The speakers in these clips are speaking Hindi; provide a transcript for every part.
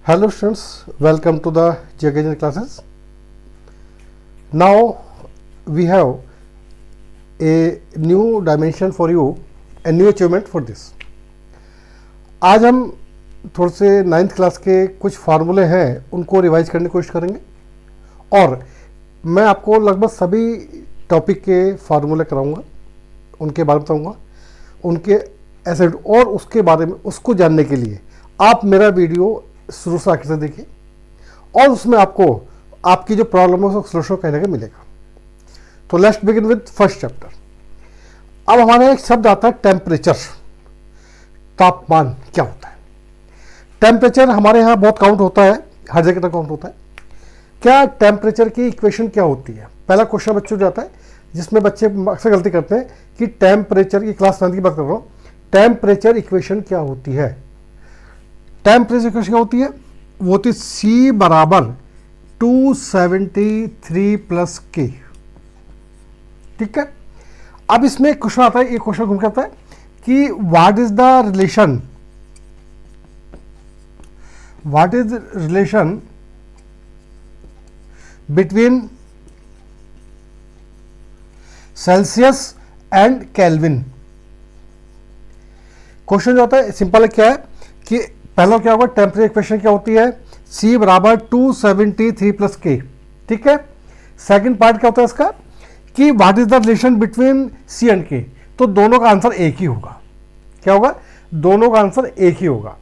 Hello students, welcome to the GK classes. Now we have a new dimension for you, a new achievement for this. आज हम थोड़े से 9th क्लास के कुछ फार्मूले हैं उनको रिवाइज करने की कोशिश करेंगे और मैं आपको लगभग सभी टॉपिक के फार्मूले कराऊंगा, उनके बारे में बताऊंगा, उनके एसेट और उसके बारे में उसको जानने के लिए आप मेरा वीडियो शुरू से आखिर से देखिए और उसमें आपको आपकी जो प्रॉब्लम है उसका सोल्यूशन कहने का मिलेगा। तो let's begin with first chapter. अब हमारे एक शब्द आता है टेम्परेचर, तापमान क्या होता है। टेम्परेचर हमारे यहाँ बहुत काउंट होता है, हर जगह तक काउंट होता है। क्या टेम्परेचर की इक्वेशन क्या होती है? पहला क्वेश्चन बच्चों जाता है जिसमें बच्चे अक्सर गलती करते हैं कि टेम्परेचर की, क्लास 9 की बात कर रहा हूँ, टेम्परेचर इक्वेशन क्या होती है? टेम्परेचर इक्वेशन क्या होती है? वो होती है C बराबर 273 प्लस K। ठीक है, अब इसमें क्वेश्चन आता है, ये क्वेश्चन घूम के आता है कि what is relation between Celsius and kelvin. Question जो होता है सिंपल है, क्या है कि पहला क्या होगा, टेम्परेचर इक्वेशन क्या होती है? C बराबर 273 प्लस K। ठीक है, सेकंड पार्ट क्या होता है इसका कि what is the relation between C and K। तो दोनों का आंसर एक ही होगा। क्या होगा? दोनों का आंसर एक ही होगा।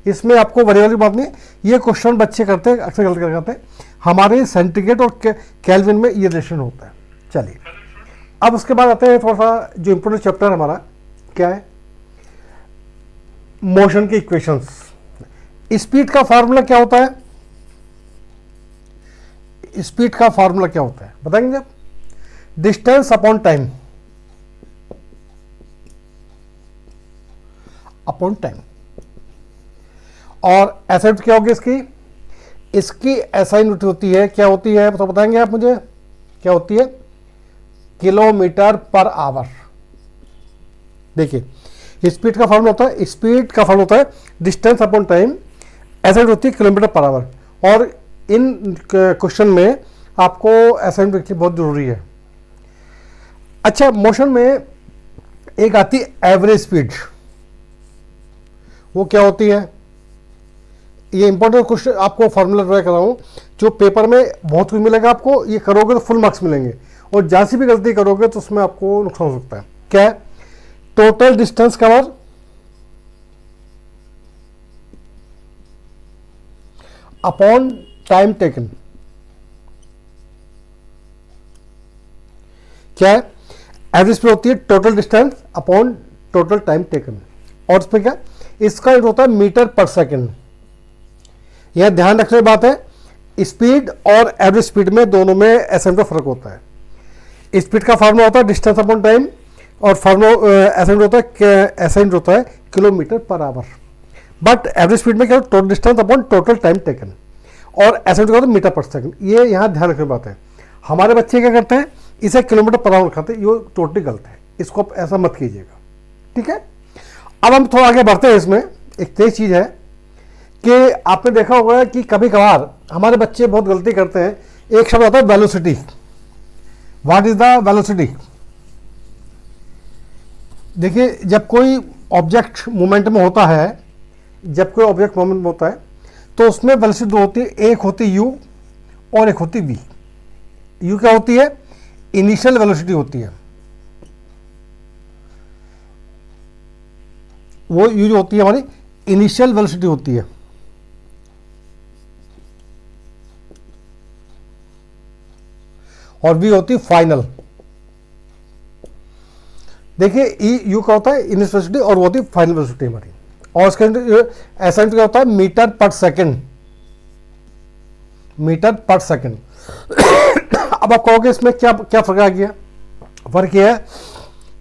इसमें आपको बड़ी वाली बात नहीं, ये क्वेश्चन बच्चे करते हैं, अक्सर गलती करते हैं। हमारे सेंटीग्रेड और केल्विन में ये रिलेशन होता है। चलिए, अब उसके बाद आते हैं थोड़ा सा जो इंपोर्टेंट चैप्टर हमारा क्या है, मोशन के इक्वेशंस। स्पीड का फार्मूला क्या होता है? स्पीड का फार्मूला क्या होता है बताएंगे आप? डिस्टेंस अपॉन टाइम, और ऐसा यूनिट क्या होगी इसकी? इसकी ऐसा यूनिट होती है, क्या होती है तो बताएंगे आप मुझे? क्या होती है? Kilometre per hour. देखिए, स्पीड का फार्मूला होता है, स्पीड का फार्मूला होता है डिस्टेंस अपॉन टाइम, ऐसा होती है किलोमीटर पर आवर। और इन क्वेश्चन में आपको ऐसा यूनिट बहुत जरूरी है। अच्छा, मोशन में एक आती है एवरेज स्पीड, वो क्या होती है? ये इंपॉर्टेंट क्वेश्चन आपको फार्मूला ट्राई कर रहा हूं, जो पेपर में बहुत कुछ मिलेगा आपको, ये करोगे तो फुल मार्क्स मिलेंगे और जहां से भी गलती करोगे तो उसमें आपको नुकसान हो सकता है। क्या है? Total distance cover upon time taken. क्या है? एवरेज स्पीड होती है total distance upon total time taken. और इसमें क्या, इसका होता है मीटर पर सेकंड। यह ध्यान रखने की बात है, स्पीड और एवरेज स्पीड में दोनों में एसएम का फर्क होता है। स्पीड का फार्मूला होता है डिस्टेंस अपॉन टाइम और फार्मूला एसएम होता है kilometre per hour. But average speed में क्या, total distance upon total time taken, और एसएम होता है मीटर पर सेकंड। ये यहाँ ध्यान रखने की बात है। हमारे बच्चे क्या करते हैं, इसे किलोमीटर पर आवर खाते हैं, ये टोटली गलत है, इसको आप ऐसा मत कीजिएगा। ठीक है, अब हम थोड़ा आगे बढ़ते हैं। इसमें एक तेज चीज है कि आपने देखा होगा कि कभी कभार हमारे बच्चे बहुत गलती करते हैं, एक शब्द आता है velocity. What is the velocity? देखिए, जब कोई ऑब्जेक्ट मूवमेंट में होता है, तो उसमें वेलोसिटी दो होती है, एक होती है u और एक होती v। u क्या होती है? इनिशियल वेलोसिटी होती है, वो u जो होती है हमारी इनिशियल वेलोसिटी होती है। और v होती है फाइनल। देखिए, u का होता है इनिशियल वेलोसिटी और वो होती है फाइनल वेलोसिटी हमारी। और इसका ऐसा क्या होता है? मीटर पर सेकंड। अब आप कहोगे इसमें क्या क्या फर्क आ गया? फर्क यह है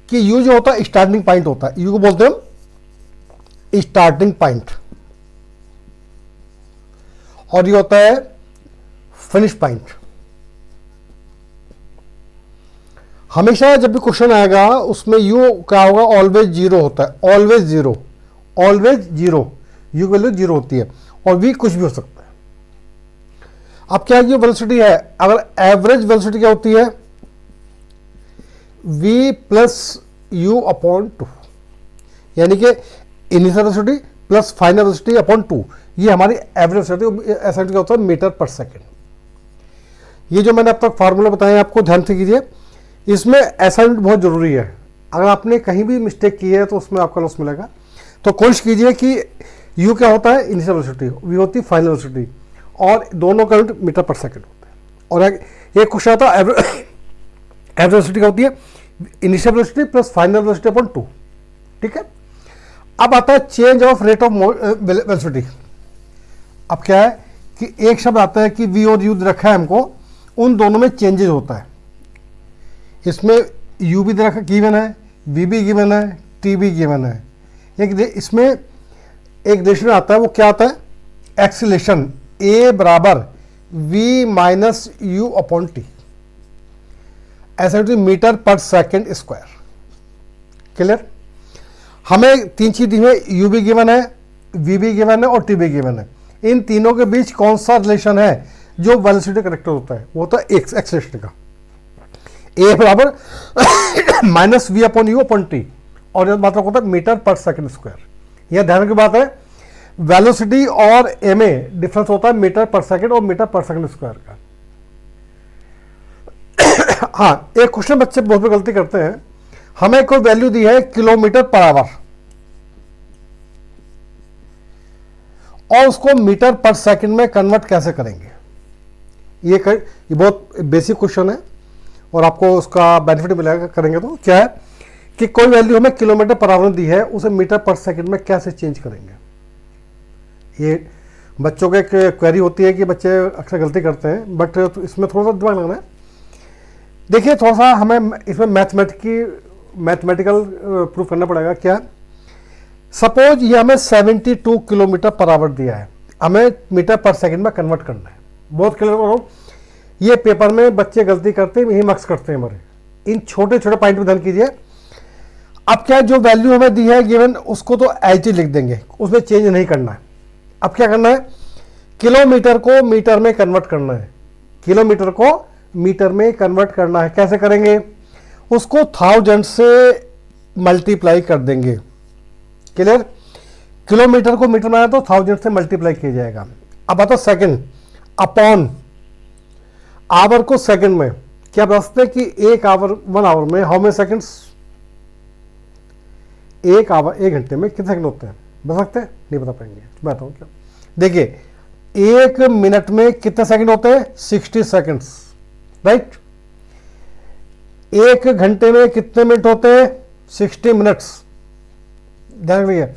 कि u जो होता है स्टार्टिंग पॉइंट होता है, u को बोलते हैं हम स्टार्टिंग पॉइंट, और ये होता है फिनिश पॉइंट। हमेशा जब भी क्वेश्चन आएगा उसमें यू क्या होगा, ऑलवेज जीरो होता है, always zero, always zero. You की वैल्यू 0 होती है और वी कुछ भी हो सकता है। अब क्या जो वेलोसिटी है, अगर एवरेज वेलोसिटी क्या होती है, v प्लस यू अपॉन 2, यानी कि initial velocity plus final velocity upon 2, ये हमारी एवरेज वेलोसिटी। ऐसा क्या होता है मीटर पर सेकेंड। ये जो मैंने अब तक फार्मूला बताया आपको ध्यान से कीजिए, इसमें असाइनमेंट बहुत जरूरी है। अगर आपने कहीं भी मिस्टेक की है तो उसमें आपका लॉस मिलेगा। तो कोशिश कीजिए कि u क्या होता है इनिशियल वेलोसिटी, v होती है फाइनल वेलोसिटी, और दोनों का यूनिट मीटर पर सेकेंड होता है। और एक क्वेश्चन आता है एवरेज वेलोसिटी क्या होती है, initial velocity plus final velocity upon 2, ठीक है। अब आता है change of rate of velocity. अब क्या है कि एक शब्द आता है कि v और u रखा है हमको, उन दोनों में चेंजेस होता है। इसमें u भी गिवन है, v भी गिवन है, t भी गिवन है। इसमें एक रिलेशन आता है, वो क्या आता है एक्सीलरेशन a बराबर v minus u upon T, ऐसा metre per second square. Clear. हमें तीन चीज दी है, u भी गिवन है, v भी गिवन है और t भी गिवन है। इन तीनों के बीच कौन सा रिलेशन है जो वेलोसिटी करेक्टर होता है, वो होता है एक्सीलरेशन का। a बराबर minus v upon u upon t, और यह मात्रा होता है मीटर पर सेकेंड स्क्वायर। यह ध्यान की बात है, वेलोसिटी और ए में डिफरेंस होता है मीटर पर सेकेंड और मीटर पर सेकेंड स्क्वायर का। हाँ, एक क्वेश्चन बच्चे बहुत बड़ी गलती करते हैं, हमें कोई वैल्यू दी है किलोमीटर पर आवर और उसको मीटर पर सेकंड में कन्वर्ट कैसे करेंगे। ये बहुत बेसिक क्वेश्चन है और आपको उसका बेनिफिट मिलेगा करेंगे। तो क्या है कि कोई वैल्यू हमें किलोमीटर पर आवर दी है, उसे मीटर पर सेकंड में कैसे चेंज करेंगे। ये बच्चों के एक क्वेरी होती है कि बच्चे अक्सर गलती करते हैं, बट तो इसमें थोड़ा सा दिमाग लगना है। देखिए, थोड़ा सा हमें इसमें मैथमेटिकल प्रूफ करना पड़ेगा। क्या, सपोज ये हमें 72 किलोमीटर पर आवर दिया है, हमें मीटर पर सेकंड में कन्वर्ट करना है। बहुत क्लियर करो, ये पेपर में बच्चे गलती करते हैं, यही मार्क्स करते हैं हमारे। इन छोटे छोटे पॉइंट पर ध्यान कीजिए। अब क्या, जो वैल्यू हमें दी है गिवन, उसको तो एज लिख देंगे, उसमें चेंज नहीं करना है। अब क्या करना है, किलोमीटर को मीटर में कन्वर्ट करना है, किलोमीटर को मीटर में कन्वर्ट करना है। कैसे करेंगे, उसको 1000 से मल्टीप्लाई कर देंगे। क्लियर। किलोमीटर को मीटर में आया तो 1000 से मल्टीप्लाई किया जाएगा। अब आता सेकंड अपॉन आवर को सेकंड में क्या बता सकते हैं कि एक आवर 1 आवर में हाउ मेनी सेकंड्स, एक आवर 1 घंटे में कितने सेकंड होते हैं, बता सकते हैं? नहीं बता पाएंगे, मैं बताऊं क्या। देखिए, 1 मिनट में कितने सेकंड होते हैं, 60 सेकंड्स, राइट। 1 घंटे में कितने मिनट होते हैं, 60 मिनट्स, ध्यान रखिए।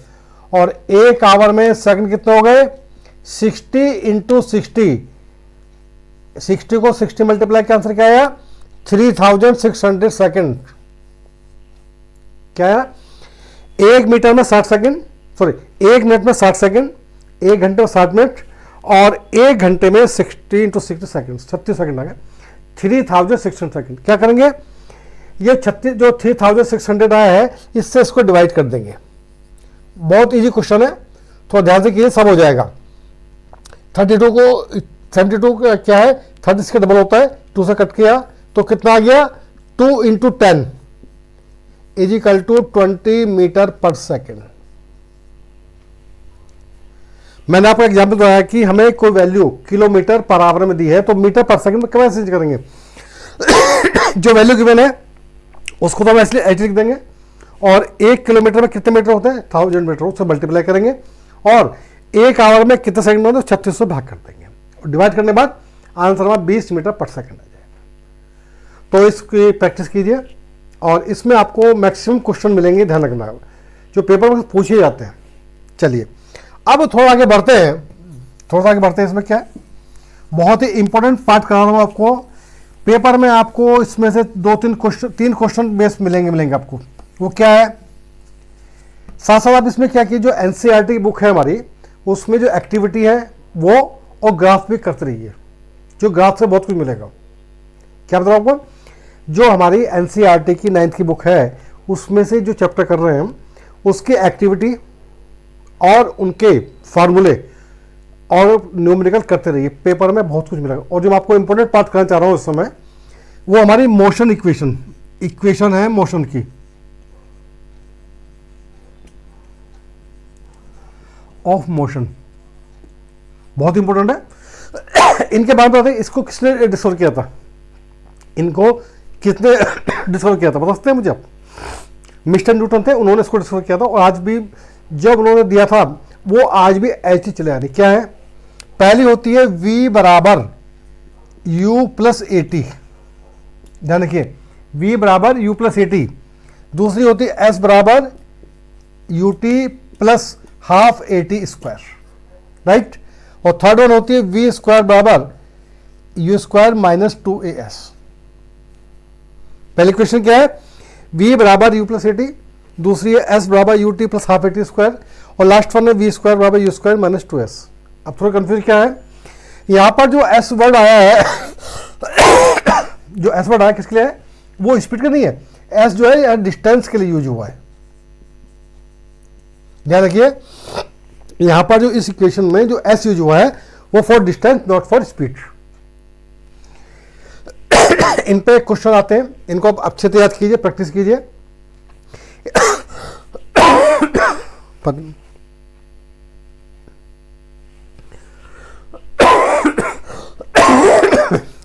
और 1 आवर में सेकंड कितने हो गए, 60 इंटू 60, 60 को 60 मल्टीप्लाई का आंसर क्या आया, 3600 सेकंड। क्या आया, 1 मीटर में 60 सेकंड, सॉरी 1 मिनट में 60 सेकंड, 1 घंटे में 60 मिनट, और 1 घंटे में 60 इंटू 60 सेकंड, 36 सेकंड आ गए, 3600 सेकंड। क्या करेंगे, ये 36 जो 3600 आया है, इससे इसको डिवाइड कर देंगे। बहुत इजी क्वेश्चन है, थोड़ा ध्यान से कीजिए, सब हो जाएगा। 32 को 72 क्या है, 30 का डबल होता है, 2 से कट किया तो कितना आ गया, 2 into 10 is equal to 20 metre per second. मैंने आपको एग्जाम्पल बताया कि हमें कोई वैल्यू किलोमीटर पर आवर में दी है, तो मीटर पर सेकंड में कैसे चेंज करेंगे। जो वैल्यू गिवन है उसको तो हम इसलिए ऐसे लिख देंगे, और 1 किलोमीटर में कितने मीटर होते हैं, 1000 मीटर, उससे मल्टीप्लाई करेंगे, और 1 आवर में कितने सेकंड में, तो 3600 भाग कर देंगे। डिवाइड करने के बाद आंसर हमारा 20 मीटर पर सेकंड आ जाएगा। तो इसकी प्रैक्टिस कीजिए, और इसमें आपको मैक्सिमम क्वेश्चन मिलेंगे, ध्यान रखना, जो पेपर में पूछे जाते हैं। चलिए, अब थोड़ा आगे बढ़ते हैं। इसमें क्या है, बहुत ही इंपॉर्टेंट पार्ट करा रहा हूँ आपको। पेपर में आपको इसमें से 3 क्वेश्चन बेस मिलेंगे आपको। वो क्या है, साथ साथ आप इसमें क्या किए, जो एनसीईआरटी की बुक है हमारी, उसमें जो एक्टिविटी है वो, और ग्राफ भी करते रहिए। जो ग्राफ से बहुत कुछ मिलेगा। क्या बता रहा हूँ आपको, जो हमारी एनसीईआरटी की 9th की बुक है, उसमें से जो चैप्टर कर रहे हैं हम, उसकी एक्टिविटी और उनके फार्मूले और न्यूमेरिकल करते रहिए, पेपर में बहुत कुछ मिलेगा। और जो मैं आपको इंपॉर्टेंट पार्ट करना चाह रहा हूँ इस समय, वो हमारी मोशन इक्वेशन है मोशन की, ऑफ मोशन, बहुत इंपॉर्टेंट है। इनके बारे में बताते हैं, इसको किसने डिस्कवर किया था, इनको किसने डिस्कवर किया था बता सकते हैं मुझे आप? मिस्टर न्यूटन थे, उन्होंने इसको डिस्कवर किया था। और आज भी जब उन्होंने दिया था वो आज भी ऐसी चले आ रही। क्या है? पहली होती है v बराबर u प्लस ए टी, ध्यान रखिए, v बराबर u प्लस ए टी। दूसरी होती है s बराबर U T plus half A T square, right. और थर्ड वन होती है v स्क्वायर बराबर u स्क्वायर माइनस 2as। पहली क्वेश्चन क्या है? v बराबर u प्लस ए टी, दूसरी है s बराबर U T plus half A T square, और लास्ट वन है v स्क्वायर बराबर u स्क्वायर माइनस 2s। अब थोड़ा कंफ्यूज क्या है, यहां पर जो s वर्ड आया है जो s वर्ड आया किसके लिए है? वो स्पीड का नहीं है, s जो है डिस्टेंस के लिए यूज हुआ है। ध्यान रखिए, यहां पर जो इस इक्वेशन में जो s यूज हुआ है वो for distance, not for speed. इन पे क्वेश्चन आते हैं, इनको आप अच्छे से याद कीजिए, प्रैक्टिस कीजिए।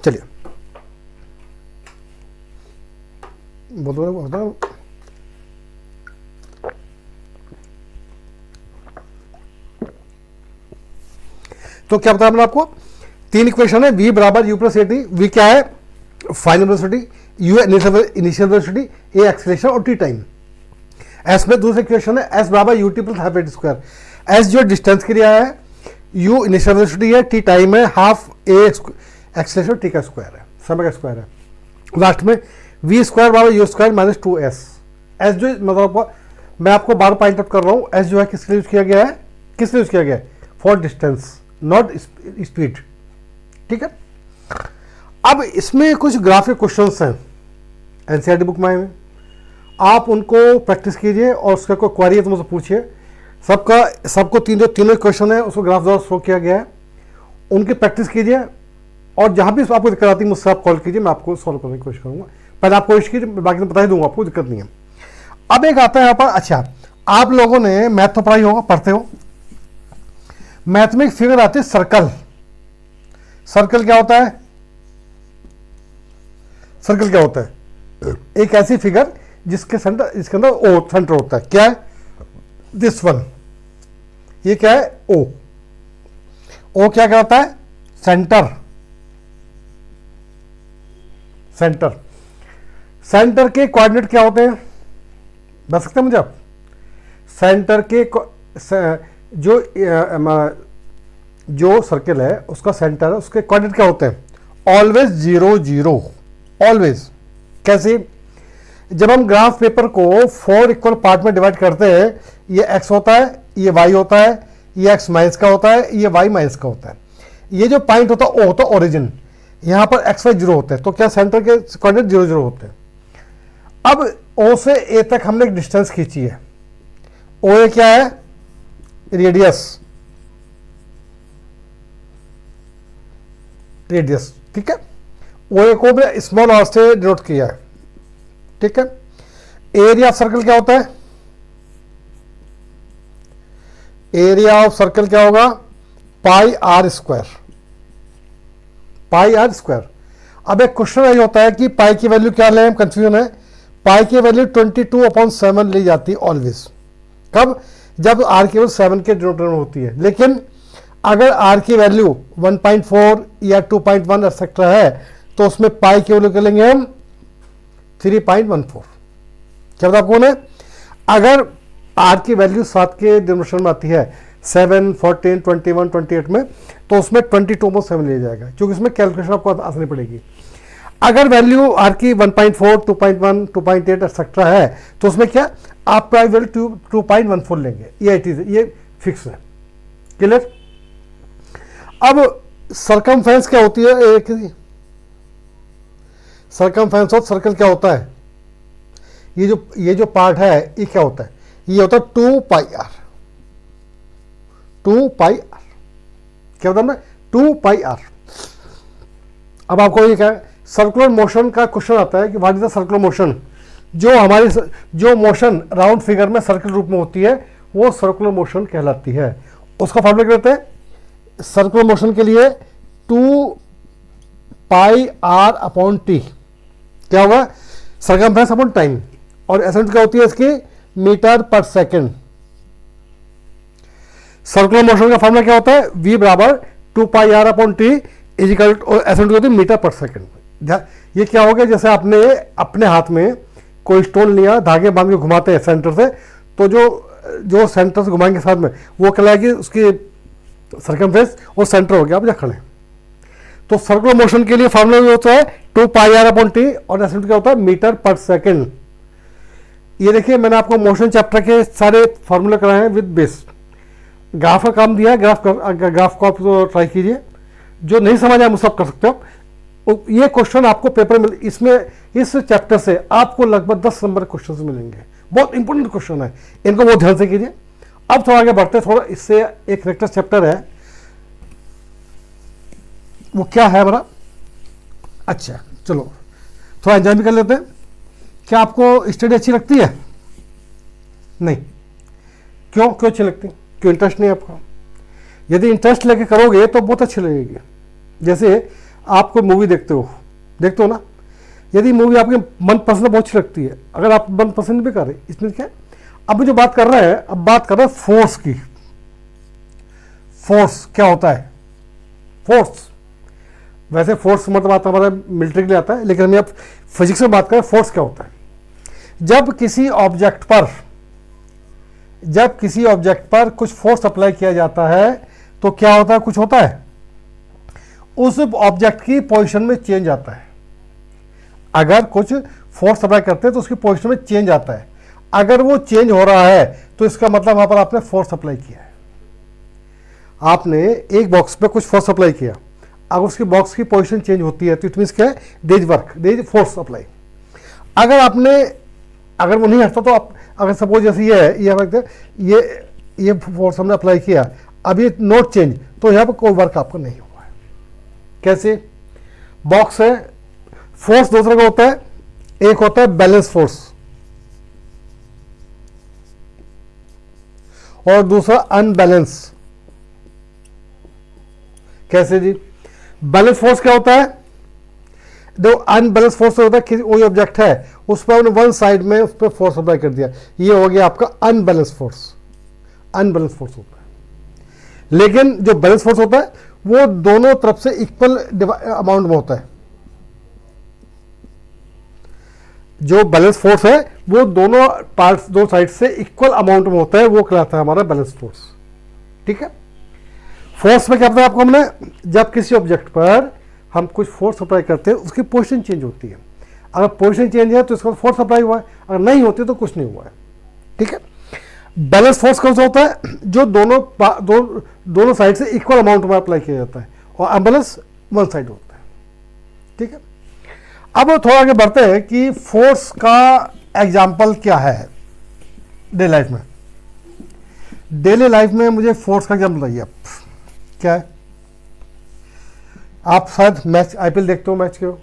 चलिए बोलो। तो क्या बताया मैंने आपको? तीन इक्वेशन है, v बराबर u plus A T. v क्या है? Final velocity, u initial velocity, a acceleration और t टाइम। s में दूसरी इक्वेशन है s बराबर u T plus half A T square. s जो डिस्टेंस के लिए आया है, u इनिशियल वेलोसिटी है, t टाइम है, हाफ a एक्सीलरेशन t का स्क्वायर है, समय का स्क्वायर है। लास्ट में v स्क्वायर बराबर u square minus 2s। s जो मतलब मैं आपको बार पॉइंट आउट कर रहा हूँ, s जो है किस लिए यूज किया गया है? किस लिए यूज किया गया है? फॉर डिस्टेंस, नॉट स्पीड, ठीक है। अब इसमें कुछ ग्राफिक क्वेश्चंस हैं एनसीईआरटी बुक में आए हुए, आप उनको प्रैक्टिस कीजिए और उसका कोई क्वेरी है तो मुझसे पूछिए। सबको तीनों क्वेश्चन है उसको ग्राफ द्वारा शो किया गया है, उनकी प्रैक्टिस कीजिए। और जहां भी आपको दिक्कत आती है मुझसे आप कॉल कीजिए, मैं आपको सॉल्व करने की कोशिश करूंगा। पहले आप कोशिश कीजिए, बाकी तो बता ही दूंगा, आपको दिक्कत नहीं है। अब एक आता है यहाँ पर, अच्छा आप लोगों ने मैथ तो पढ़ाई होगा, पढ़ते हो, मैथ में एक फिगर आती है सर्कल। सर्कल क्या होता है? सर्कल क्या होता है? एक ऐसी फिगर जिसके अंदर ओ सेंटर होता है। क्या है? दिस वन, ये क्या है? ओ। ओ क्या कहता है? सेंटर। सेंटर सेंटर के कोऑर्डिनेट क्या होते हैं बता सकते हैं मुझे आप? सेंटर के जो सर्कल है उसका सेंटर है, उसके कोऑर्डिनेट क्या होते हैं? Always 0 0, always. कैसे? जब हम ग्राफ पेपर को 4 इक्वल पार्ट में डिवाइड करते हैं, ये x होता है, ये y होता है, ये x माइनस का होता है, ये y माइनस का होता है। ये जो पॉइंट होता है o होता है ओरिजिन, यहां पर x y 0 होते हैं, तो क्या सेंटर के कोऑर्डिनेट 0 0 होते हैं। अब o से a तक हमने एक डिस्टेंस खींची है, OA क्या है? रेडियस, रेडियस, ठीक है। OA को भी स्मॉल r से डिनोट किया है, ठीक है। एरिया ऑफ सर्कल क्या होता है? एरिया ऑफ सर्कल क्या होगा? Pi r square, pi r square. अब एक क्वेश्चन यही होता है कि पाई की वैल्यू क्या लें, कंफ्यूजन है। पाई की वैल्यू 22/7 ली जाती है ऑलवेज। कब? जब आर केवल 7 के डिनोमिनेटर में होती है। लेकिन अगर आर की वैल्यू 1.4 या 2.1 एक्सेट्रा है तो उसमें पाई की वैल्यू क्या लेंगे हम? 3.14। क्या बता कौन है? अगर आर की वैल्यू 7 के डिनोमिनेटर में आती है, 7, 14, 21, 28 में, तो उसमें 22/7 लिया जाएगा, क्योंकि इसमें कैलकुलेशन आपको आसानी पड़ेगी। अगर वैल्यू आर की 1.4, 2.1, 2.8 एक्सेट्रा है तो उसमें क्या आप प्राइम वैल्यू 2.14 लेंगे, ये फिक्स है। क्लियर? अब सरकमफ्रेंस क्या होती है? एक सरकमफ्रेंस ऑफ सर्कल क्या होता है? ये जो पार्ट है ये क्या होता है? ये होता है 2 पाई आर। 2 pi are. क्या होता है 2 पाई आर। अब आपको ये क्या है, सर्कुलर मोशन का क्वेश्चन आता है कि what is the circular motion. जो मोशन राउंड फिगर में सर्कल रूप में होती है वो सर्कुलर मोशन कहलाती है। उसका फॉर्मूला क्या होता है सर्कुलर मोशन के लिए 2 पाई आर अपॉन टी। क्या होगा सरकमफ्रेंस अपॉन टाइम, और एसेंट क्या होती है इसकी metre per second. Circular motion का फॉर्मूला क्या होता है v बराबर 2 pi r upon t is equal to एसेंट होती है मीटर पर सेकेंड। ये क्या हो गया, जैसे आपने अपने हाथ में कोई स्टोन लिया, धागे बांध के घुमाते हैं सेंटर से, तो जो सेंटर से घुमाएंगे साथ में वो कहलाएगी उसकी सर्कमफ्रेंस, और सेंटर हो गया आप जहाँ खड़े। तो सर्कुलर मोशन के लिए फॉर्मूला होता है 2 पाई आर अपॉन टी, और एसेंट क्या होता है मीटर पर सेकेंड। ये देखिए मैंने आपको मोशन चैप्टर के सारे फॉर्मूले कराए हैं विद बेस। ग्राफ का काम दिया है, ग्राफ को आप ट्राई कीजिए। जो नहीं समझ आया वो सब कर सकते हो। ये क्वेश्चन आपको पेपर में इसमें इस चैप्टर से आपको लगभग 10 नंबर क्वेश्चन मिलेंगे। बहुत इंपॉर्टेंट क्वेश्चन है, इनको बहुत ध्यान से कीजिए। अब थोड़ा आगे बढ़ते हैं, थोड़ा इससे एक नेक्स्ट चैप्टर है, वो क्या है हमारा। अच्छा चलो थोड़ा एंजॉय भी कर लेते हैं। क्या आपको स्टडी अच्छी लगती है? नहीं, क्यों अच्छी लगती? क्यों इंटरेस्ट नहीं है आपका? यदि इंटरेस्ट लेके करोगे तो बहुत अच्छी लगेगी। जैसे आप कोई मूवी देखते हो ना, यदि मूवी आपके मनपसंद बहुत अच्छी लगती है, अगर आप मनपसंद भी कर रहे, इसमें क्या है, अब जो बात कर रहे हैं, अब बात कर रहे हैं फोर्स की। फोर्स क्या होता है? फोर्स, वैसे फोर्स मतलब आता हमारा मिलिट्री के लिए आता है, लेकिन हम अब फिजिक्स में बात करें फोर्स क्या होता है। जब किसी ऑब्जेक्ट पर कुछ फोर्स अप्लाई किया जाता है तो क्या होता है, कुछ होता है, उस ऑब्जेक्ट की पोजीशन में चेंज आता है। अगर कुछ फोर्स अप्लाई करते हैं तो उसकी पोजीशन में चेंज आता है। अगर वो चेंज हो रहा है तो इसका मतलब वहां पर आपने फोर्स अप्लाई किया है। आपने एक बॉक्स पे कुछ फोर्स अप्लाई किया, अगर उसकी बॉक्स की पोजीशन चेंज होती है तो इट मीन्स क्या है, there is work, there is force apply. अगर वो नहीं हटता तो आप, अगर सपोज जैसे ये है, ये फोर्स हमने अप्लाई किया, अब ये नोट चेंज, तो यहाँ पर कोई वर्क आपको नहीं हुआ है। कैसे? बॉक्स है, फोर्स दूसरा का होता है, एक होता है बैलेंस फोर्स और दूसरा अनबैलेंस। कैसे जी? बैलेंस फोर्स क्या होता है? जो अनबैलेंस फोर्स होता है कि कोई ऑब्जेक्ट है उस पर आपने वन साइड में उस पर फोर्स अप्लाई कर दिया, ये हो गया आपका अनबैलेंस फोर्स। अनबैलेंस फोर्स होता है। लेकिन जो बैलेंस फोर्स होता है वो दोनों तरफ से इक्वल अमाउंट में होता है। जो बैलेंस फोर्स है वो दोनों पार्ट्स, दो साइड से इक्वल अमाउंट में होता है, वो कहलाता है हमारा बैलेंस फोर्स। ठीक है। फोर्स में क्या पता है आपको, हमने जब किसी ऑब्जेक्ट पर हम कुछ फोर्स अप्लाई करते हैं उसकी पोजीशन चेंज होती है। अगर पोजीशन चेंज है तो इसका फोर्स अप्लाई हुआ है, अगर नहीं होती तो कुछ नहीं हुआ है। ठीक है। बैलेंस फोर्स कौन सा होता है? जो दोनों साइड से इक्वल अमाउंट में अप्लाई किया जाता है, और अनबैलेंस वन साइड होता है। ठीक है। अब थोड़ा आगे बढ़ते हैं कि फोर्स का एग्जाम्पल क्या है डेली लाइफ में। डेली लाइफ में मुझे फोर्स का एग्जाम्पल बताइए आप, क्या है? आप शायद मैच आईपीएल देखते हो, मैच के हो।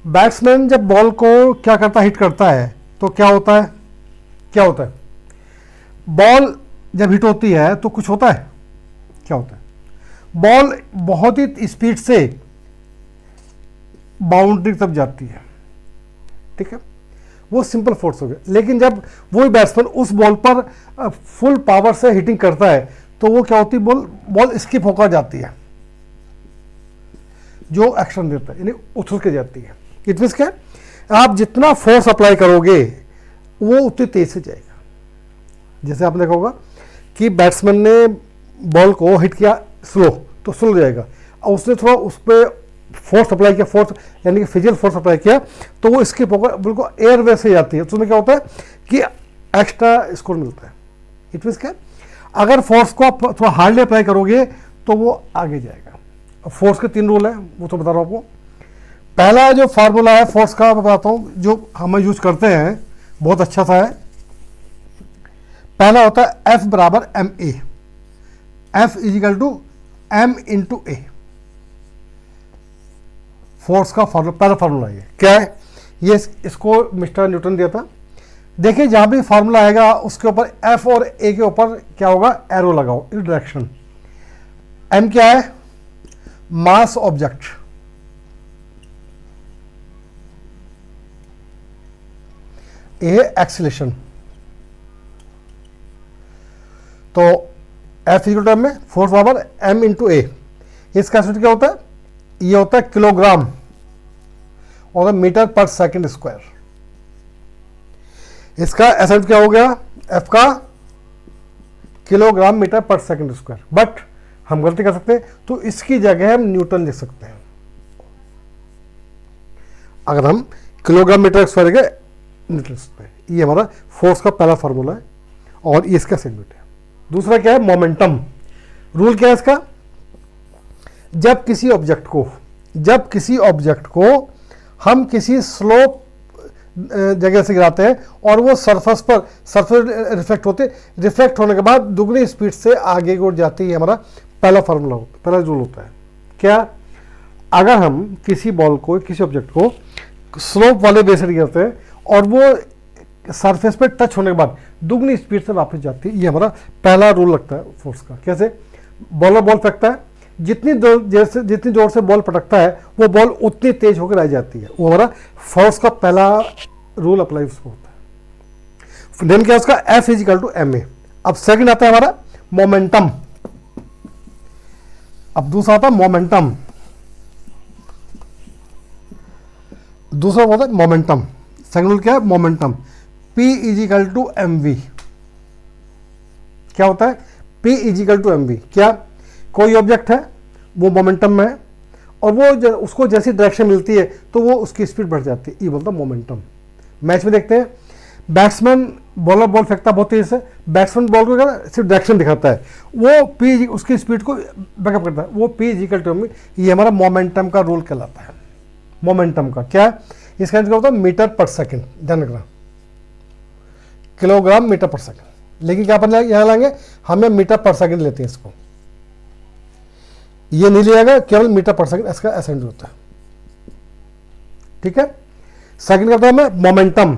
बैट्समैन जब बॉल को क्या करता है, हिट करता है, तो क्या होता है? क्या होता है? बॉल जब हिट होती है तो कुछ होता है, क्या होता है? बॉल बहुत ही स्पीड से बाउंड्री तक जाती है। ठीक है। वो सिंपल फोर्स हो गया। लेकिन जब वही बैट्समैन उस बॉल पर फुल पावर से हिटिंग करता है तो वो क्या होती है, बॉल स्किप होकर जाती है, जो एक्शन देता है, यानी उछल के जाती है। इट मीन्स क्या, आप जितना फोर्स अप्लाई करोगे वो उतनी तेज से जाएगा। जैसे आपने देखा होगा कि बैट्समैन ने बॉल को हिट किया स्लो, तो स्लो जाएगा, और उसने थोड़ा उस पर फोर्स अप्लाई किया, फोर्स यानी कि फिजिकल फोर्स अप्लाई किया, तो वो स्किप होकर बिल्कुल एयरवे से जाती है। तो उसमें क्या होता है कि एक्स्ट्रा स्कोर मिलता है। इट मीन्स क्या, अगर फोर्स को आप थोड़ा हार्डली अप्लाई करोगे तो वो आगे जाएगा। फोर्स के 3 रूल हैं, वो तो बता रहा हूँ आपको। पहला जो फार्मूला है फोर्स का, मैं बताता हूँ, जो हम यूज करते हैं, बहुत अच्छा सा है। पहला होता है F बराबर ma। F is equal to m into a, force का फॉर्मूला, पहला फॉर्मूला ये क्या है, ये इसको मिस्टर न्यूटन दिया था। देखिए जहां भी फॉर्मूला आएगा उसके ऊपर F और A के ऊपर क्या होगा, एरो लगाओ इस डायरेक्शन। m क्या है, मास ऑब्जेक्ट, ए एक्सीलरेशन। तो F इक्वल टू m में फोर्स पावर m इंटू ए, इसका यूनिट क्या होता है, ये होता है किलोग्राम और मीटर पर सेकंड स्क्वायर। इसका एसएफ क्या हो गया, F का किलोग्राम मीटर पर सेकंड स्क्वायर, बट हम गलती कर सकते हैं, तो इसकी जगह हम न्यूटन लिख सकते हैं। अगर हम किलोग्राम मीटर स्क्वायर के न्यूटन लिख सकते हैं। ये हमारा फोर्स का पहला फार्मूला है और ये इसका सेगमेंट है। दूसरा क्या है, मोमेंटम। रूल क्या है इसका, जब किसी ऑब्जेक्ट को हम किसी स्लोप जगह से गिराते हैं और वो सरफेस रिफ्लेक्ट होने के बाद दुगनी स्पीड से आगे की ओर जाती है, हमारा पहला फार्मूला होता है, पहला रूल होता है। क्या, अगर हम किसी ऑब्जेक्ट को स्लोप वाले बेस से गिराते हैं और वो सरफेस पे टच होने के बाद दुगनी स्पीड से वापस जाती है, ये हमारा पहला रूल लगता है फोर्स का। कैसे, बॉलर बॉल फेंकता है, जितनी जोर से बॉल पटकता है वो बॉल उतनी तेज होकर आ जाती है, वो हमारा फोर्स का पहला रूल अप्लाई उसको होता है। देन क्या उसका, F is equal to ma। अब सेकंड आता है हमारा मोमेंटम। अब दूसरा आता है मोमेंटम, दूसरा होता है मोमेंटम। सेकंड रूल क्या है, momentum. P is equal to mv। क्या होता है, P is equal to mv। क्या, कोई ऑब्जेक्ट है वो मोमेंटम में है और वो उसको जैसी डायरेक्शन मिलती है तो वो उसकी स्पीड बढ़ जाती है, ये बोलता है मोमेंटम। मैच में देखते हैं, बैट्समैन बॉलर बॉल फेंकता बहुत तेज से, बैट्समैन बॉल को सिर्फ डायरेक्शन दिखाता है, वो पी उसकी स्पीड को बैकअप करता है, वो पी इक्वल टू में, ये हमारा मोमेंटम का रूल कहलाता है। मोमेंटम का क्या है, इसका क्या होता है, मीटर पर सेकेंड, ध्यान रखना, किलोग्राम मीटर पर सेकेंड, लेकिन क्या अपन यहाँ लाएंगे, हमें मीटर पर सेकेंड लेते हैं इसको, ये नहीं लिया गया, केवल मीटर पर सेकंड इसका एसेंट होता है। ठीक है, सेकंड करता है मैं मोमेंटम,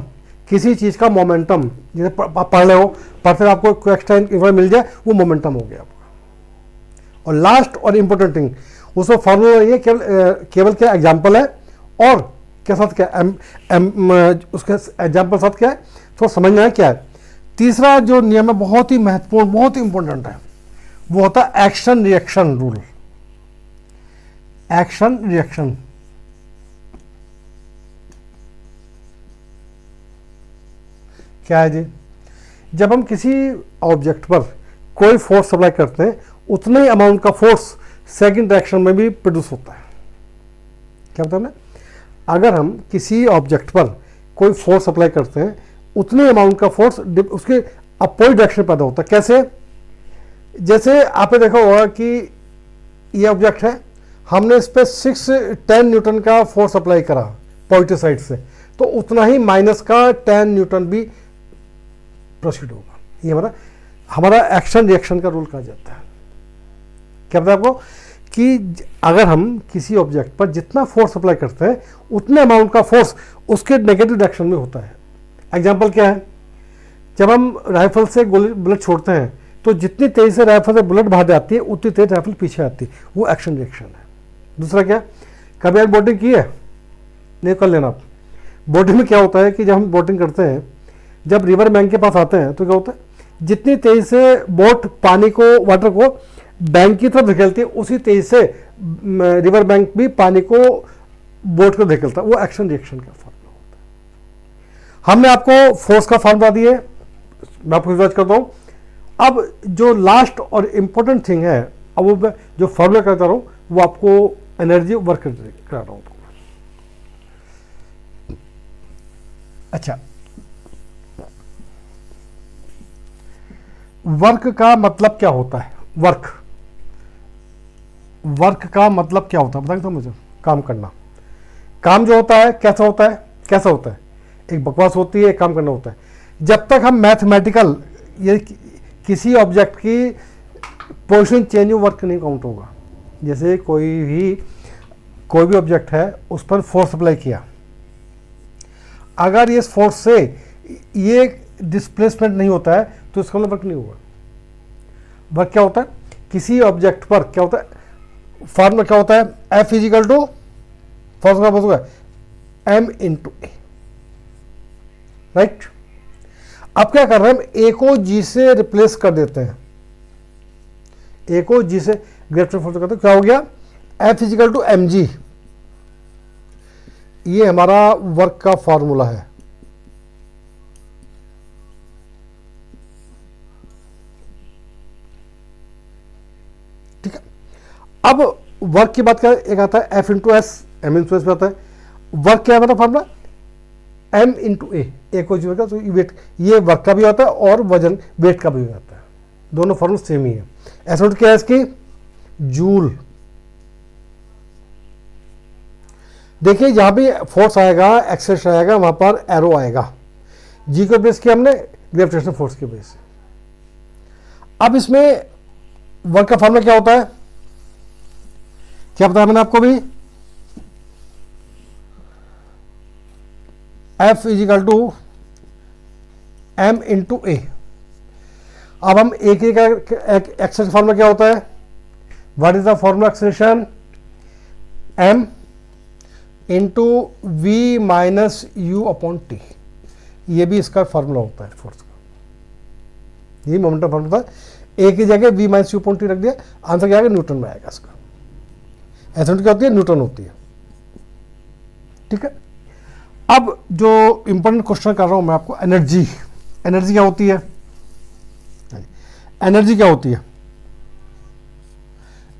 किसी चीज का मोमेंटम, जैसे पढ़ रहे हो, पढ़ते आपको कोई एक्स्ट्रा इन्फॉर्मेशन मिल जाए, वो मोमेंटम हो गया आपका। और लास्ट और इंपॉर्टेंट थिंग, उसमें फॉर्मूला नहीं है, केवल क्या एग्जाम्पल है और क्या साथ क्या उसके एग्जाम्पल साथ क्या है, तो समझना है क्या है। तीसरा जो नियम है बहुत ही महत्वपूर्ण, बहुत ही इंपॉर्टेंट है, वो होता है action reaction rule. Action reaction, क्या है जी, जब हम किसी ऑब्जेक्ट पर कोई फोर्स अप्लाई करते हैं उतने ही अमाउंट का फोर्स सेकंड डायरेक्शन में भी प्रोड्यूस होता है। क्या बताया मैंने, अगर हम किसी ऑब्जेक्ट पर कोई फोर्स अप्लाई करते हैं उतने अमाउंट का फोर्स उसके अपोजिट डायरेक्शन में पैदा होता है। कैसे, जैसे आपने देखा होगा कि ये ऑब्जेक्ट है, हमने इस पर 610 न्यूटन का फोर्स अप्लाई करा पॉजिटिव साइड से, तो उतना ही माइनस का 10 न्यूटन भी प्रोसीड होगा। ये हमारा एक्शन रिएक्शन का रूल कहा जाता है। क्या पता है आपको कि अगर हम किसी ऑब्जेक्ट पर जितना फोर्स अप्लाई करते हैं उतने अमाउंट का फोर्स उसके नेगेटिव डायरेक्शन में होता है। एग्जाम्पल क्या है, जब हम राइफल से बुलेट छोड़ते हैं तो जितनी तेजी से राइफल से बुलेट बाहर जाती है उतनी तेज राइफल पीछे आती है, वो एक्शन रिएक्शन है। दूसरा क्या, कभी आप बोटिंग की है, नहीं कर लेना आप। बोटिंग में क्या होता है कि जब हम बोटिंग करते हैं, जब रिवर बैंक के पास आते हैं तो क्या होता है, जितनी तेजी से बोट पानी को, वाटर को बैंक की तरफ धकेलती है, उसी तेजी से रिवर बैंक भी पानी को बोट को धकेलता है, वो एक्शन रिएक्शन का फॉर्मूला होता है। हमने आपको फोर्स का फॉर्मूला दिए, मैं आपको रिवाइज करता हूँ। अब जो लास्ट और इंपॉर्टेंट थिंग है, अब वो जो फॉर्मूला करता रहा हूँ वो आपको एनर्जी वर्क करा रहा हूँ। अच्छा, वर्क का मतलब क्या होता है, वर्क का मतलब क्या होता है बताएंगे तो मुझे। काम करना, काम जो होता है कैसा होता है, कैसा होता है, एक बकवास होती है, एक काम करना होता है। जब तक हम मैथमेटिकल ये किसी ऑब्जेक्ट की पोजीशन चेंज वर्क नहीं काउंट होगा। जैसे कोई भी ऑब्जेक्ट है उस पर फोर्स अप्लाई किया, अगर ये फोर्स से ये डिस्प्लेसमेंट नहीं होता है तो इसका मतलब वर्क नहीं होगा। वर्क क्या होता है, किसी ऑब्जेक्ट पर क्या होता है, फॉर्मूला क्या होता है, एफ इजिकल टू फोर्स का होगा एम इंटू ए, राइट। अब क्या कर रहे हैं, हम ए को जी से रिप्लेस कर देते हैं, ए को जी से ग्रेविटेशनल फोर्स करते हैं, क्या हो गया, F is equal to m g. ये हमारा वर्क का फॉर्मूला है। ठीक है, अब वर्क की बात करें, एक आता है F into s, m into s पे आता है। वर्क क्या है मतलब फॉर्मूला, एम इंटू ए को जी का, तो वेट, ये वर्क का भी होता है और वजन वेट का भी हो जाता है, दोनों फॉर्मूला सेम ही है। एस नोट क्या है इसकी, जूल। देखिए जहां भी फोर्स आएगा, एक्सेलरेशन आएगा, वहां पर एरो आएगा। जी को बेस किया हमने ग्रेविटेशनल फोर्स के बेस से। अब इसमें वर्क का फॉर्मूला क्या होता है, क्या बताया मैंने आपको भी, F is equal to m into a. अब हम ए के एक्सेलरेशन फॉर्मूला क्या होता है, what is the formula acceleration, m into v minus u upon t. ये भी इसका फॉर्मूला होता है फोर्स का, ये मोमेंटम फॉर्मूला था। ए की जगह v minus u upon t रख दिया, आंसर क्या आएगा, न्यूटन में आएगा इसका। ऐसा क्या होती है, न्यूटन होती है। ठीक है, अब जो इंपॉर्टेंट क्वेश्चन कर रहा हूं मैं आपको, एनर्जी। एनर्जी क्या होती है, एनर्जी क्या होती है,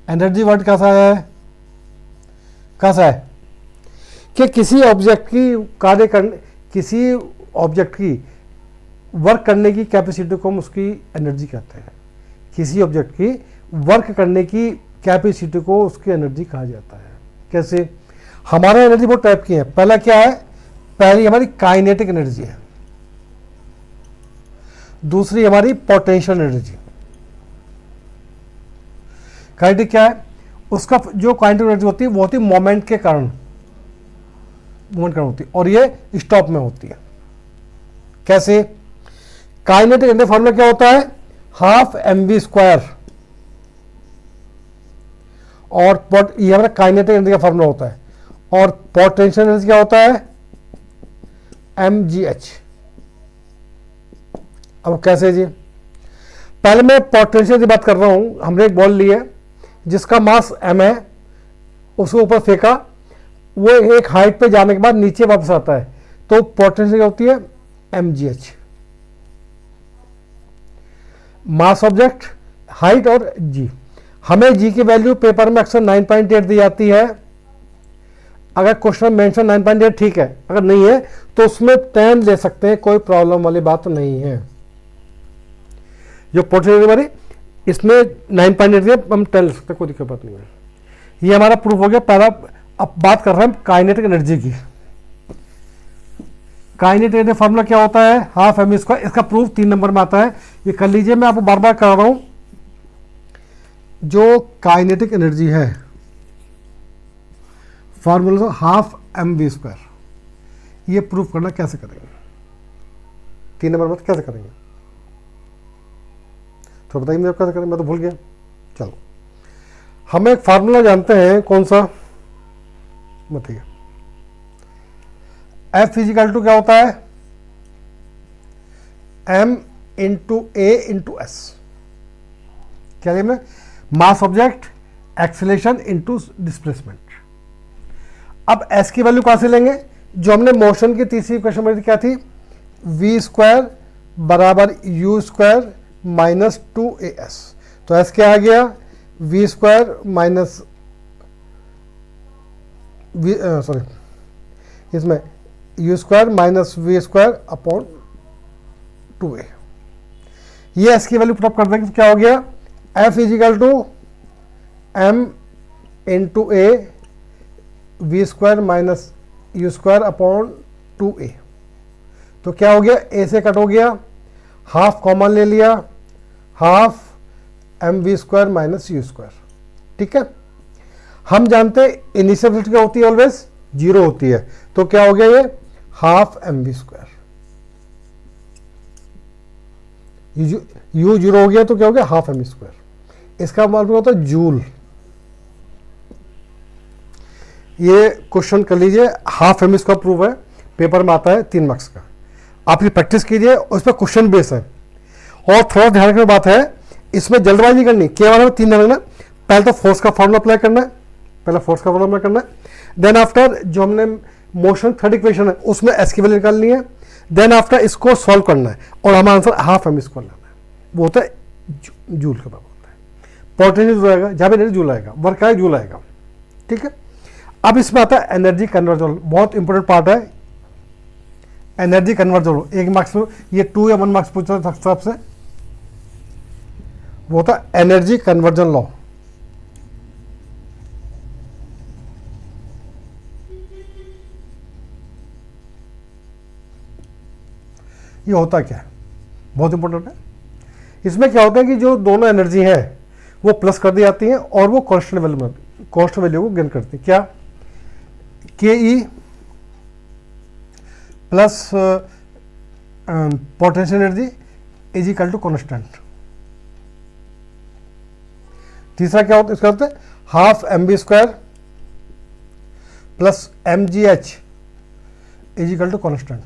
एनर्जी वर्ड कैसा है, कैसा है कि किसी ऑब्जेक्ट की कार्य करने, किसी ऑब्जेक्ट की वर्क करने की कैपेसिटी को हम उसकी एनर्जी कहते हैं। किसी ऑब्जेक्ट की वर्क करने की कैपेसिटी को उसकी एनर्जी कहा जाता है। कैसे, हमारा एनर्जी बहुत टाइप की है। पहला क्या है, पहली हमारी काइनेटिक एनर्जी है, दूसरी हमारी पोटेंशियल एनर्जी। काइनेटिक क्या है, उसका जो काइनेटिक एनर्जी होती है वो होती है मोमेंट के कारण, मूवमेंट होती है, और ये स्टॉप में होती है। कैसे, काइनेटिक एनर्जी फॉर्मूला क्या होता है, हाफ एम वी स्क्वायर, और ये हमारा काइनेटिक एनर्जी का फॉर्मूला होता है। और पोटेंशियल एनर्जी क्या होता है, एम जी एच। अब कैसे जी, पहले मैं पोटेंशियल की बात कर रहा हूं। हमने एक बॉल ली है जिसका मास एम है, उसको ऊपर फेंका, वो एक हाइट पे जाने के बाद नीचे वापस आता है, तो पोटेंशियल क्या होती है, एम जी एच। मास ऑब्जेक्ट, हाइट और जी। हमें जी की वैल्यू पेपर में अक्सर 9.8 दी जाती है। अगर क्वेश्चन मेंशन 9.8 ठीक है, अगर नहीं है तो उसमें 10 ले सकते हैं, कोई प्रॉब्लम वाली बात नहीं है। जो पोटेंशियल हमारी इसमें 9.8 दिया, हम 10 ले सकते हैं, कोई दिक्कत बात नहीं है। ये हमारा प्रूफ हो गया पहला। अब बात कर रहे हैं काइनेटिक एनर्जी की। काइनेटिक एनर्जी फॉर्मूला क्या होता है, हाफ एम स्क्वायर। इसका प्रूफ 3 नंबर में आता है, ये कर लीजिए, मैं आपको बार बार कर रहा हूं। जो काइनेटिक एनर्जी है formula half m v square, ये प्रूफ करना कैसे करेंगे, 3 नंबर में कैसे करेंगे, तो बताइए मुझे कैसे करें, मैं तो भूल गया। चलो, हम एक फार्मूला जानते हैं, कौन सा, बताइए। एफ इजिकल टू क्या होता है, एम इंटू ए इंटू एस। क्या लिया, मास ऑब्जेक्ट, एक्सेलरेशन इंटू डिस्प्लेसमेंट। अब एस की वैल्यू कहां से लेंगे, जो हमने मोशन की तीसरी इक्वेशन में क्या थी, वी स्क्वायर बराबर यू स्क्वायर माइनस 2as। तो एस क्या आ गया, वी स्क्वायर माइनस सॉरी, इसमें u square minus v square upon 2a। ये एस की वैल्यू पुटअप कर देंगे तो क्या हो गया, F is equal to m into a v square minus u square upon 2a। तो क्या हो गया, ए से कट हो गया, हाफ कॉमन ले लिया, half m v square minus u square. ठीक है, हम जानते हैं इनिशियल वेलोसिटी क्या होती है, ऑलवेज जीरो होती है, तो क्या हो गया ये half m v square. U zero हो गया तो क्या हो गया हाफ एम वी स्क्वायर। इसका मतलब होता है जूल। ये क्वेश्चन कर लीजिए, half m v square prove है, पेपर में आता है 3 मार्क्स का। आप ये प्रैक्टिस कीजिए, उस पर क्वेश्चन बेस है। और थोड़ा ध्यान रखने की बात है, इसमें जल्दबाजी नहीं करनी, केवल हमें 3 ध्यान रखना। पहले तो फोर्स का फॉर्मूला अप्लाई करना है, पहले फोर्स का फॉर्मूला अप्लाई करना है। देन आफ्टर जो हमने मोशन थर्ड इक्वेशन है उसमें एस की वैल्यू निकालनी है। देन आफ्टर इसको सॉल्व करना है और हमारा आंसर हाफ एम स्क्वायर लाना है। वो होता है जूल के बराबर होता है। पोटेंशियल जूल आएगा, जहाँ भी एनर्जी जूल आएगा, वर्क आएगा जूल आएगा। ठीक है, अब इसमें आता है एनर्जी कन्वर्जन, बहुत इंपॉर्टेंट पार्ट है एनर्जी कन्वर्जन। 1 मार्क्स में ये 2 या 1 मार्क्स पूछा था आपसे, वो था एनर्जी कन्वर्जन लॉ। ये होता क्या है, बहुत इंपॉर्टेंट है। इसमें क्या होता है कि जो दोनों एनर्जी है वो प्लस कर दी जाती हैं और वो कांस्टेंट वैल्यू में, कांस्टेंट वैल्यू को गेन करती है। क्या, K E plus potential energy is equal to constant. तीसरा क्या होता है, इसका होता है half m b square plus m g h is equal to constant.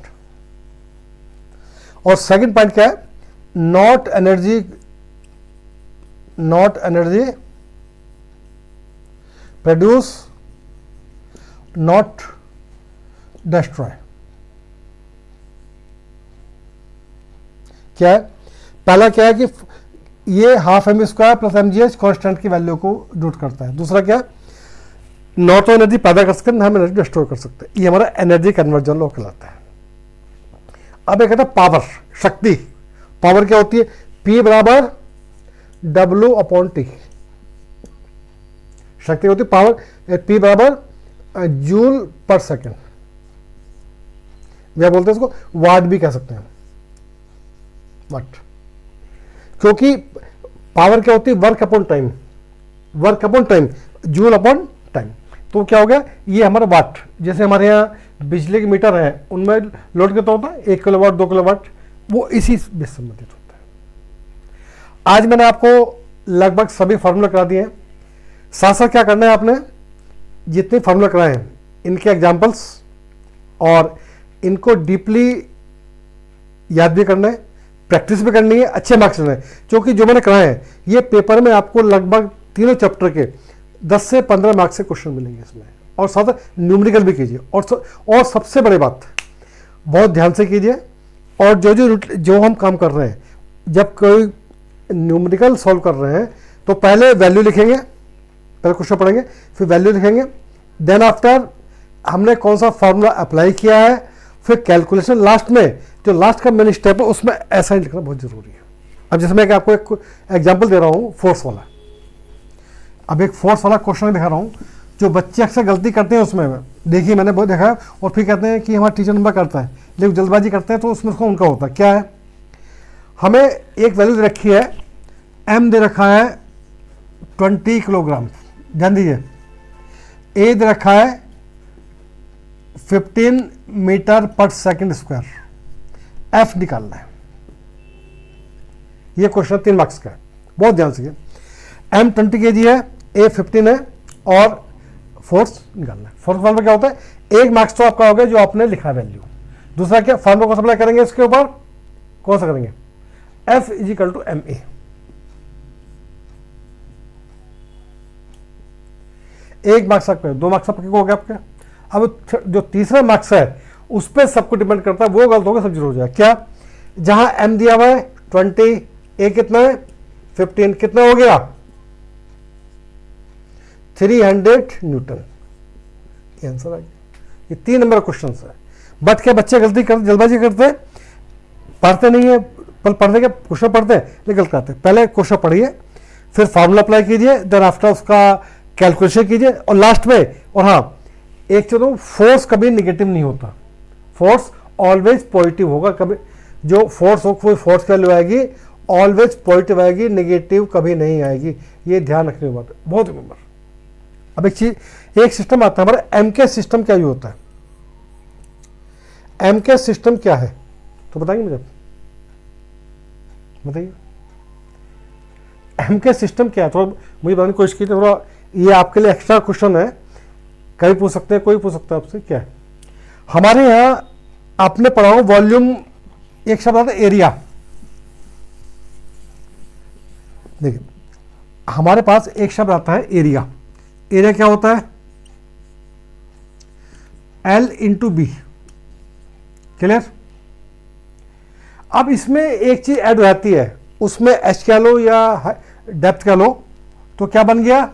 और सेकंड पॉइंट क्या है, not energy produce not destroy. क्या है, पहला क्या है कि ये half m square plus m g h constant की वैल्यू को डिनोट करता है। दूसरा क्या, नॉट तो एनर्जी पैदा कर सकते हैं, ना हम एनर्जी डिस्ट्रॉय कर सकते हैं। ये हमारा एनर्जी कन्वर्जन लॉ कहलाता है। अब एक कहता है पावर, शक्ति। पावर क्या होती है, P बराबर W अपॉन टी। शक्ति होती है पावर, P बराबर जूल पर सेकेंड, या बोलते हैं इसको वाट भी कह सकते हैं, वाट। क्योंकि पावर क्या होती है, work upon time, work upon time, joule upon time. तो क्या हो गया, ये हमारा वाट। जैसे हमारे यहाँ बिजली के मीटर है, उनमें लोड कितना होता है, 1 किलोवाट 2 किलोवाट, वो इसी से संबंधित होता है। आज मैंने आपको लगभग सभी फार्मूला करा दिए हैं। साथ साथ क्या करना है, आपने जितने फार्मूला कराए हैं इनके एग्जाम्पल्स और इनको डीपली याद भी करना है, प्रैक्टिस भी करनी है, अच्छे मार्क्स लेने हैं। क्योंकि जो मैंने कराए हैं ये पेपर में आपको लगभग तीनों चैप्टर के 10 से 15 मार्क्स से क्वेश्चन मिलेंगे इसमें, और साथ न्यूमेरिकल भी कीजिए। और सबसे बड़ी बात, बहुत ध्यान से कीजिए। और जो हम काम कर रहे हैं, जब कोई न्यूमेरिकल सॉल्व कर रहे हैं तो पहले वैल्यू लिखेंगे, पहले क्वेश्चन पढ़ेंगे, फिर वैल्यू लिखेंगे। देन आफ्टर हमने कौन सा फार्मूला अप्लाई किया है, फिर कैलकुलेशन। लास्ट में जो लास्ट का मेन स्टेप है उसमें ऐसा ही लिखना बहुत जरूरी है। अब जैसे मैं आपको एक एग्जाम्पल दे रहा हूँ फोर्स वाला। अब एक फोर्स वाला क्वेश्चन दिखा रहा हूँ, जो बच्चे अक्सर गलती करते हैं उसमें, देखिए मैंने बहुत देखा है, और फिर कहते हैं कि हमारा टीचर नंबर करता है, लेकिन जल्दबाजी करते हैं तो उसमें उसको उनका होता है। क्या है, हमें एक वैल्यू दे रखी है, एम दे रखा है 20 किलोग्राम, ध्यान दीजिए। ए दे रखा है 15 मीटर पर सेकंड स्क्वायर, एफ निकालना है। ये क्वेश्चन 3 मार्क्स का है, बहुत ध्यान से। एम 20 kg है, ए 15 है, और फोर्स निकालना है। फोर्स फॉर्मूला क्या होता है, 1 मार्क्स तो आपका हो गया जो आपने लिखा वैल्यू। दूसरा क्या, फॉर्मूला को अप्लाई करेंगे इसके ऊपर, कौन सा करेंगे, F is equal to m a. 1 marks आपका, 2 मार्क्स आपके हो गया आपके। अब जो तीसरा मार्क्स है उस पर सबको डिपेंड करता है, वो गलत होगा सब जीरो हो जाएगा। क्या, जहां एम दिया हुआ है 20, ए कितना है 15, कितना हो गया 300 न्यूटन। ये आंसर आ गया। ये 3 नंबर क्वेश्चन है। बट क्या बच्चे गलती करते, जल्दबाजी करते हैं, पढ़ते नहीं है, पढ़ते क्या क्वेश्चन पढ़ते हैं लेकिन गलत करते हैं। पहले क्वेश्चन पढ़िए, फिर फार्मूला अप्लाई कीजिए, देन आफ्टर उसका कैलकुलेशन कीजिए, और लास्ट में, और हाँ एक चलो, फोर्स कभी निगेटिव नहीं होता, फोर्स ऑलवेज पॉजिटिव होगा। कभी जो फोर्स हो, कोई फोर्स की वैल्यू आएगी ऑलवेज पॉजिटिव आएगी, नेगेटिव कभी नहीं आएगी। ये ध्यान रखने की बात है, बहुत नंबर। अब एक चीज, एक सिस्टम आता है हमारा एमके सिस्टम। क्या यूज होता है एमके सिस्टम, क्या है तो बताएंगे मुझे, बताइए एमके सिस्टम क्या है। थोड़ा मुझे बताने की कोशिश की, थोड़ा ये आपके लिए एक्स्ट्रा क्वेश्चन है, कभी पूछ सकते हैं, कोई पूछ सकता है आपसे। क्या है हमारे यहाँ आपने पढ़ा हो वॉल्यूम, एक शब्द आता है एरिया। देखिए हमारे पास एक शब्द आता है एरिया। एरिया क्या होता है? L into b. क्लियर? अब इसमें एक चीज ऐड हो जाती है, उसमें एच कह लो या डेप्थ कह लो, तो क्या बन गया?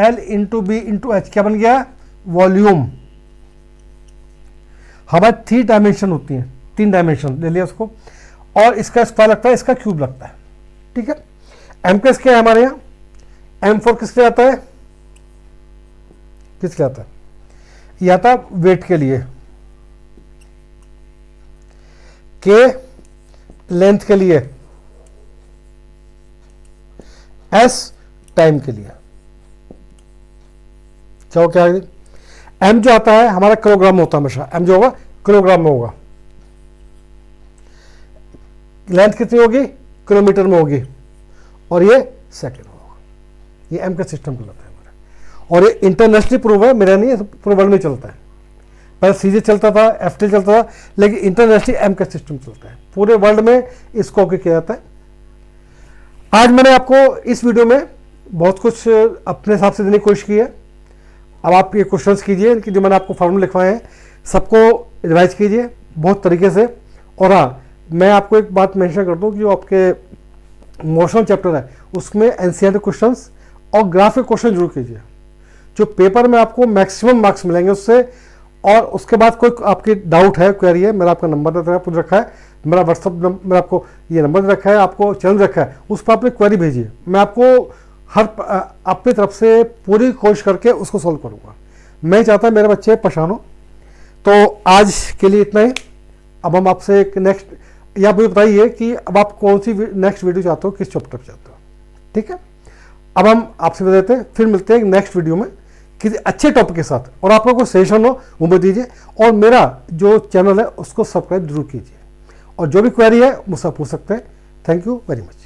L into b into h. क्या बन गया? वॉल्यूम। हमारे 3 डायमेंशन होती हैं, 3 डायमेंशन ले लिया उसको, और इसका स्क्वायर लगता है, इसका क्यूब लगता है। ठीक है। एम किस क्या है हमारे यहाँ? M4 किसके आता है? किसके आता है? ये आता है वेट के लिए, के लेंथ के लिए, एस टाइम के लिए। क्या हो क्या है? एम जो आता है हमारा किलोग्राम होता है हमेशा, एम जो होगा किलोग्राम में होगा। लेंथ कितनी होगी? किलोमीटर में होगी, और ये सेकंड में होगा। ये एम का सिस्टम कहलाता है हमारा, और ये इंटरनेशनली प्रूव है, मेरा नहीं है, पूरे वर्ल्ड में चलता है। पहले सीजे चलता था, एफटी चलता था, लेकिन इंटरनेशनली एम का सिस्टम चलता है, पूरे वर्ल्ड में इसको किया जाता है। आज मैंने आपको इस वीडियो में बहुत कुछ अपने हिसाब से देने की कोशिश की है। अब आप ये क्वेश्चंस कीजिए कि जो मैंने आपको फॉर्मूले लिखवाए हैं, सबको रिवाइज कीजिए बहुत तरीके से। और हाँ, मैं आपको एक बात मेंशन कर दूं कि जो आपके मोशन चैप्टर है उसमें एनसीईआरटी क्वेश्चंस और ग्राफिक क्वेश्चन जरूर कीजिए, जो पेपर में आपको मैक्सिमम मार्क्स मिलेंगे उससे। और उसके बाद कोई आपकी डाउट है, क्वेरी है, मेरा आपका नंबर खुद रखा है, मेरा व्हाट्सअप नंबर, आपको ये नंबर रखा है, आपको चैनल रखा है, उस पर आप क्वेरी भेजिए। मैं आपको हर अपनी तरफ से पूरी कोशिश करके उसको सॉल्व करूँगा। मैं चाहता मेरे बच्चे परेशान हो। तो आज के लिए इतना ही। अब हम आपसे एक नेक्स्ट, या मुझे बताइए कि अब आप कौन सी नेक्स्ट वीडियो चाहते हो, किस चैप्टर पर चाहते हो। ठीक है, अब हम आपसे बता देते हैं, फिर मिलते हैं नेक्स्ट वीडियो में किसी अच्छे टॉपिक के साथ। और आपका कोई सजेशन हो वो मुझे दीजिए, और मेरा जो चैनल है उसको सब्सक्राइब जरूर कीजिए, और जो भी क्वेरी है मुझसे पूछ सकते हैं। Thank you very much.